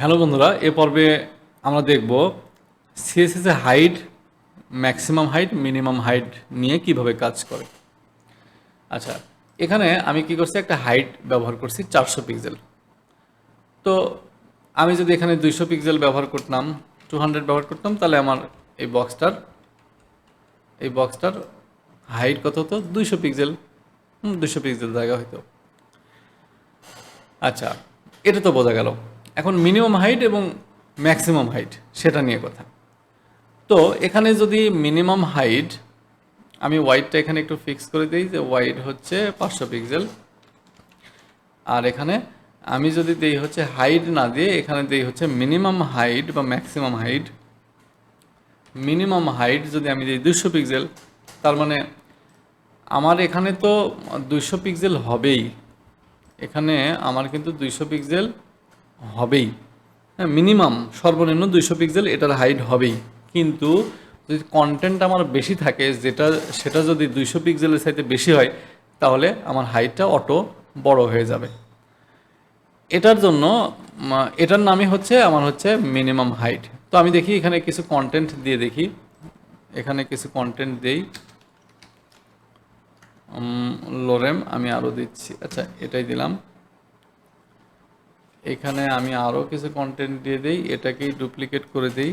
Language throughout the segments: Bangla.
হ্যালো বন্ধুরা, এ পর্বে আমরা দেখব সিএসএস এর height, maximum height, minimum height নিয়ে কিভাবে কাজ করে। আচ্ছা, এখানে আমি কি করছি, একটা হাইট ব্যবহার করছি 400 পিক্সেল। তো আমি যদি এখানে 200 পিক্সেল ব্যবহার করতাম, 200 ব্যবহার করতাম, তাহলে আমার এই বক্সটার হাইট কত হতো? 200 পিক্সেল। 200 পিক্সেল জায়গা হয়তো। আচ্ছা, এটা তো বোঝা গেল। এখন মিনিমাম হাইট এবং ম্যাক্সিমাম হাইট সেটা নিয়ে কথা। তো এখানে যদি মিনিমাম হাইট, আমি ওয়াইডটা এখানে একটু ফিক্স করে দিই যে ওয়াইড হচ্ছে 500 পিক্সেল। আর এখানে আমি যদি দেই হচ্ছে হাইট না দিয়ে এখানে দেই হচ্ছে মিনিমাম হাইট বা ম্যাক্সিমাম হাইট। মিনিমাম হাইট যদি আমি দিই 200 পিক্সেল, তার মানে আমার এখানে তো 200 পিক্সেল হবেই। এখানে আমার কিন্তু 200 পিক্সেল হবেই। হ্যাঁ, মিনিমাম সর্বনিম্ন 200 পিক্সেল এটার হাইট হবেই। কিন্তু যদি কন্টেন্ট আমার বেশি থাকে, সেটা যদি 200 পিক্সেলের চাইতে বেশি হয়, তাহলে আমার হাইটটা অটো বড় হয়ে যাবে। এটার জন্য এটার নামই হচ্ছে আমার হচ্ছে মিনিমাম হাইট। তো আমি দেখি এখানে কিছু কন্টেন্ট দিয়ে দেখি। এখানে কিছু কন্টেন্ট দেই। লোরেম আমি আরও দিচ্ছি। আচ্ছা, এটাই দিলাম। এখানে আমি আরও কিছু কন্টেন্ট দিয়ে দিই, এটাকেই ডুপ্লিকেট করে দিই।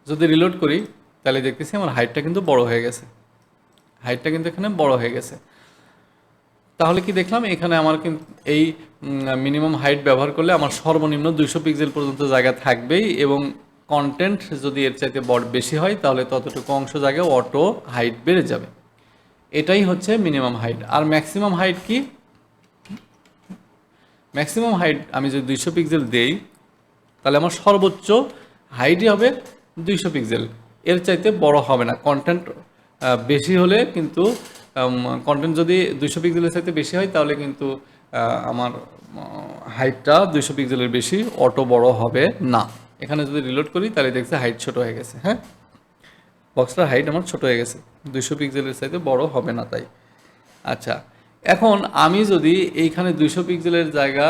যদি রিলোড করি তাহলে দেখতেছি আমার হাইটটা কিন্তু বড় হয়ে গেছে। হাইটটা কিন্তু এখানে বড় হয়ে গেছে। তাহলে কি দেখলাম, এখানে আমার কিন্তু এই মিনিমাম হাইট ব্যবহার করলে আমার সর্বনিম্ন 200 পিক্সেল পর্যন্ত জায়গা থাকবেই, এবং কন্টেন্ট যদি এর চাইতে বড় বেশি হয় তাহলে ততটুকু অংশ জায়গায় অটো হাইট বেড়ে যাবে। এটাই হচ্ছে মিনিমাম হাইট। আর ম্যাক্সিমাম হাইট কি? ম্যাক্সিমাম হাইট আমি যদি 200 পিক্সেল দেই, তাহলে আমার সর্বোচ্চ হাইটই হবে 200 পিক্সেল। এর চাইতে বড় হবে না। কন্টেন্ট বেশি হলে কিন্তু, কন্টেন্ট যদি 200 পিক্সেলের চাইতে বেশি হয়, তাহলে কিন্তু আমার হাইটটা 200 পিক্সেলের বেশি অটো বড় হবে না। এখানে যদি রিলোড করি তাহলে দেখছি হাইট ছোট হয়ে গেছে। হ্যাঁ, বক্সটার হাইট আমার ছোট হয়ে গেছে, 200 পিক্সেলের চাইতে বড় হবে না তাই। আচ্ছা, এখন আমি যদি এইখানে 200 পিক্সেলের জায়গা,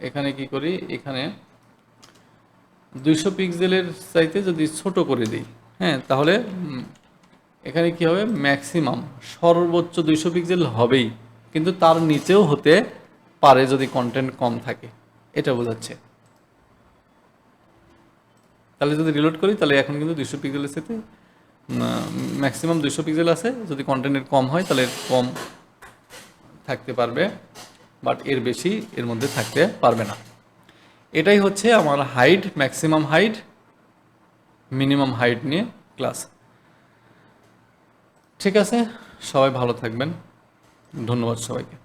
এখানে কি করি, এখানে 200 পিক্সেলের চাইতে যদি ছোট করে দিই, হ্যাঁ, তাহলে এখানে কি হবে, ম্যাক্সিমাম সর্বোচ্চ 200 পিক্সেল হবেই, কিন্তু তার নিচেও হতে পারে যদি কন্টেন্ট কম থাকে। এটা বোঝাচ্ছে। তাহলে যদি রিলোড করি তাহলে এখন কিন্তু 200 পিক্সেলের সাথে ম্যাক্সিমাম 200 পিক্সেল আছে। যদি কন্টেন্টের কম হয় তাহলে কম থাকতে পারবে, বাট এর বেশি এর মধ্যে থাকতে পারবে না। এটাই হচ্ছে আমার height, maximum height, minimum height নিয়ে ক্লাস। ঠিক আছে, সবাই ভালো থাকবেন। ধন্যবাদ সবাইকে।